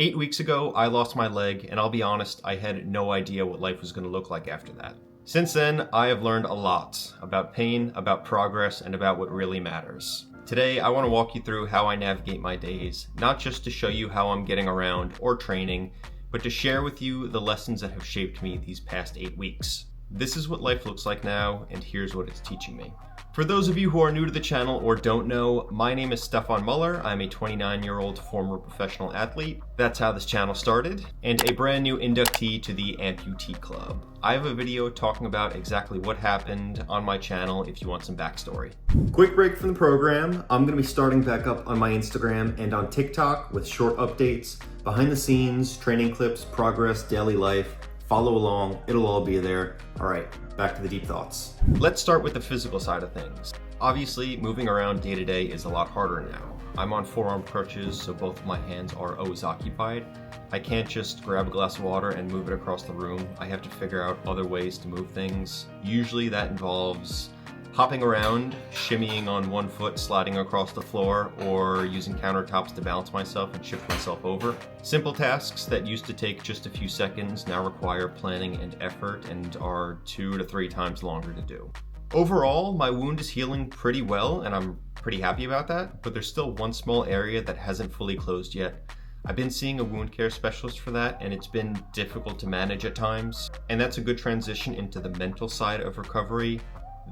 8 weeks ago, I lost my leg, and I'll be honest, I had no idea what life was going to look like after that. Since then, I have learned a lot about pain, about progress, and about what really matters. Today, I want to walk you through how I navigate my days, not just to show you how I'm getting around or training, but to share with you the lessons that have shaped me these past 8 weeks. This is what life looks like now, and here's what it's teaching me. For those of you who are new to the channel or don't know, my name is Stefan. I'm a 29-year-old former professional athlete. That's how this channel started, and a brand new inductee to the Amputee Club. I have a video talking about exactly what happened on my channel if you want some backstory. Quick break from the program. I'm going to be starting back up on my Instagram and on TikTok with short updates, behind the scenes, training clips, progress, daily life. Follow along, it'll all be there. All right, back to the deep thoughts. Let's start with the physical side of things. Obviously, moving around day to day is a lot harder now. I'm on forearm crutches, so both of my hands are always occupied. I can't just grab a glass of water and move it across the room. I have to figure out other ways to move things. Usually that involves hopping around, shimmying on one foot, sliding across the floor, or using countertops to balance myself and shift myself over. Simple tasks that used to take just a few seconds now require planning and effort and are 2 to 3 times longer to do. Overall, my wound is healing pretty well, and I'm pretty happy about that, but there's still one small area that hasn't fully closed yet. I've been seeing a wound care specialist for that, and it's been difficult to manage at times, and that's a good transition into the mental side of recovery.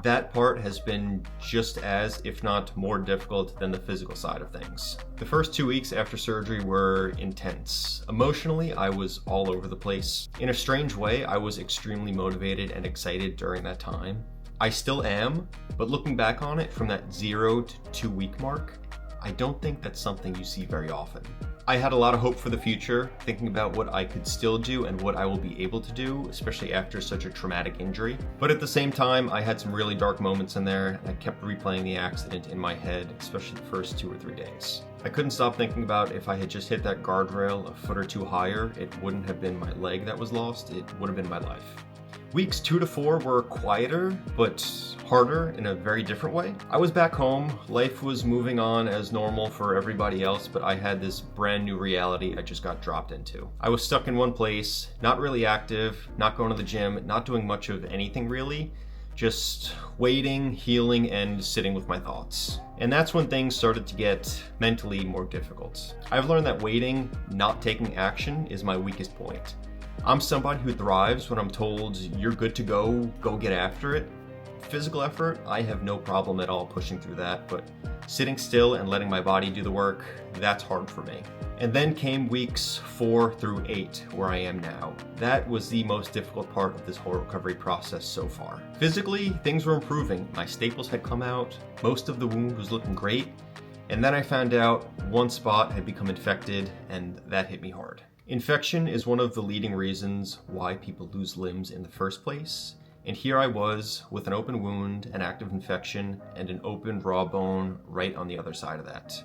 That part has been just as, if not more difficult than the physical side of things. The first 2 weeks after surgery were intense. Emotionally, I was all over the place. In a strange way, I was extremely motivated and excited during that time. I still am, but looking back on it from that 0 to 2 week mark, I don't think that's something you see very often. I had a lot of hope for the future, thinking about what I could still do and what I will be able to do, especially after such a traumatic injury. But at the same time, I had some really dark moments in there, and I kept replaying the accident in my head, especially the first 2 or 3 days. I couldn't stop thinking about if I had just hit that guardrail a foot or 2 higher, it wouldn't have been my leg that was lost, it would have been my life. Weeks 2 to 4 were quieter, but harder in a very different way. I was back home, life was moving on as normal for everybody else, but I had this brand new reality I just got dropped into. I was stuck in one place, not really active, not going to the gym, not doing much of anything really, just waiting, healing, and sitting with my thoughts. And that's when things started to get mentally more difficult. I've learned that waiting, not taking action, is my weakest point. I'm somebody who thrives when I'm told you're good to go get after it. Physical effort, I have no problem at all pushing through that, but sitting still and letting my body do the work, that's hard for me. And then came weeks 4 through 8, where I am now. That was the most difficult part of this whole recovery process so far. Physically, things were improving. My staples had come out, most of the wound was looking great, and then I found out one spot had become infected, and that hit me hard. Infection is one of the leading reasons why people lose limbs in the first place, and here I was with an open wound, an active infection, and an open raw bone right on the other side of that.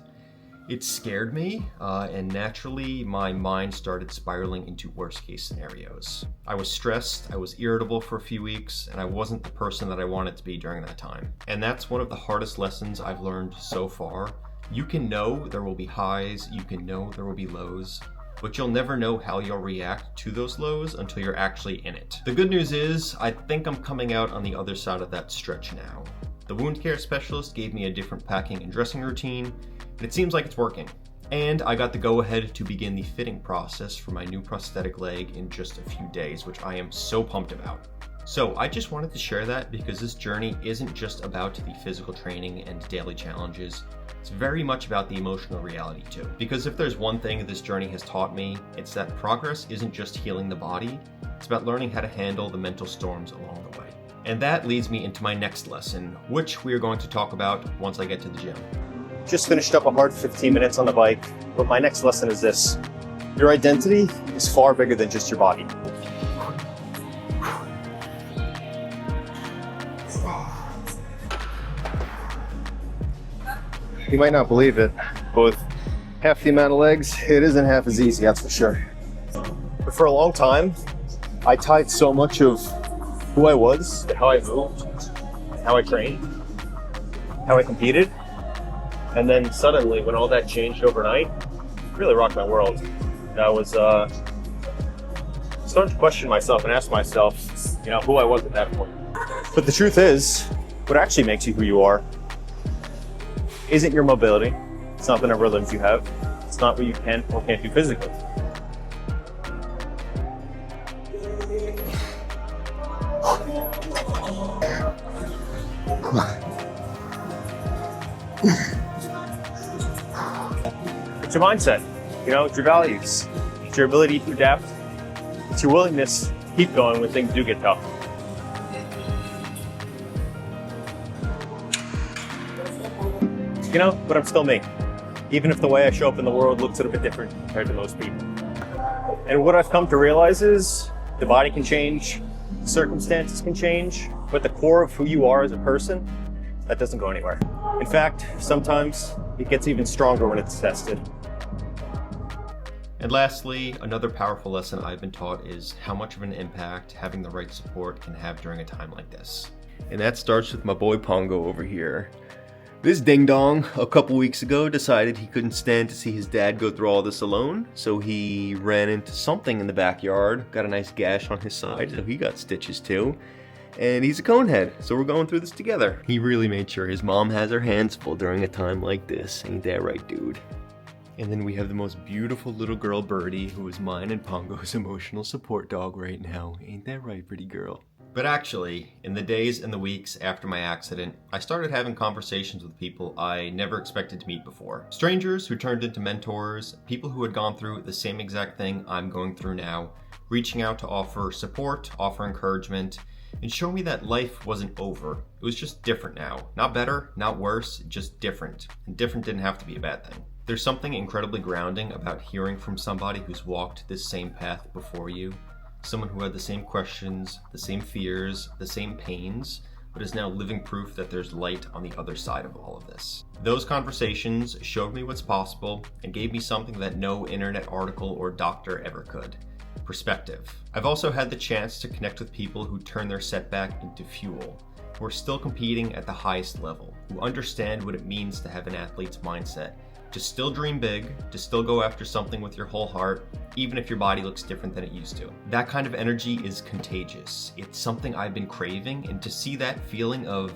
It scared me, and naturally my mind started spiraling into worst case scenarios. I was stressed, I was irritable for a few weeks, and I wasn't the person that I wanted to be during that time. And that's one of the hardest lessons I've learned so far. You can know there will be highs, you can know there will be lows, but you'll never know how you'll react to those lows until you're actually in it. The good news is, I think I'm coming out on the other side of that stretch now. The wound care specialist gave me a different packing and dressing routine, and it seems like it's working. And I got the go-ahead to begin the fitting process for my new prosthetic leg in just a few days, which I am so pumped about. So I just wanted to share that because this journey isn't just about the physical training and daily challenges. It's very much about the emotional reality too. Because if there's one thing this journey has taught me, it's that progress isn't just healing the body, it's about learning how to handle the mental storms along the way. And that leads me into my next lesson, which we are going to talk about once I get to the gym. Just finished up a hard 15 minutes on the bike, but my next lesson is this. Your identity is far bigger than just your body. You might not believe it, but with half the amount of legs, it isn't half as easy, that's for sure. But for a long time, I tied so much of who I was to how I moved, how I trained, how I competed. And then suddenly, when all that changed overnight, it really rocked my world. I was starting to question myself and ask myself, who I was at that point. But the truth is, what actually makes you who you are isn't your mobility. It's not the number of limbs you have. It's not what you can or can't do physically. It's your mindset, it's your values, it's your ability to adapt, it's your willingness to keep going when things do get tough. But I'm still me, even if the way I show up in the world looks a little bit different compared to most people. And what I've come to realize is the body can change, circumstances can change, but the core of who you are as a person, that doesn't go anywhere. In fact, sometimes it gets even stronger when it's tested. And lastly, another powerful lesson I've been taught is how much of an impact having the right support can have during a time like this. And that starts with my boy Pongo over here. This ding-dong, a couple weeks ago, decided he couldn't stand to see his dad go through all this alone, so he ran into something in the backyard, got a nice gash on his side, so he got stitches too. And he's a conehead, so we're going through this together. He really made sure his mom has her hands full during a time like this. Ain't that right, dude? And then we have the most beautiful little girl, Birdie, who is mine and Pongo's emotional support dog right now. Ain't that right, pretty girl? But actually, in the days and the weeks after my accident, I started having conversations with people I never expected to meet before. Strangers who turned into mentors, people who had gone through the same exact thing I'm going through now, reaching out to offer support, offer encouragement, and show me that life wasn't over. It was just different now. Not better, not worse, just different. And different didn't have to be a bad thing. There's something incredibly grounding about hearing from somebody who's walked this same path before you. Someone who had the same questions, the same fears, the same pains, but is now living proof that there's light on the other side of all of this. Those conversations showed me what's possible and gave me something that no internet article or doctor ever could: perspective. I've also had the chance to connect with people who turn their setback into fuel, who are still competing at the highest level, who understand what it means to have an athlete's mindset, to still dream big, to still go after something with your whole heart, even if your body looks different than it used to. That kind of energy is contagious. It's something I've been craving, and to see that feeling of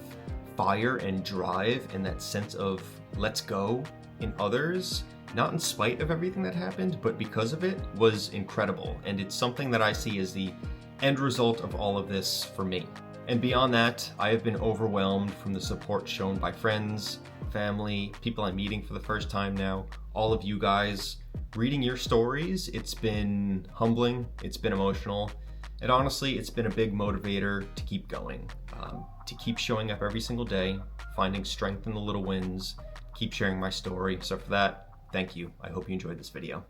fire and drive and that sense of let's go in others, not in spite of everything that happened, but because of it, was incredible. And it's something that I see as the end result of all of this for me. And beyond that, I have been overwhelmed from the support shown by friends, family, people I'm meeting for the first time now, all of you guys. Reading your stories, it's been humbling, it's been emotional, and honestly, it's been a big motivator to keep going, to keep showing up every single day, finding strength in the little wins, keep sharing my story. So for that, thank you. I hope you enjoyed this video.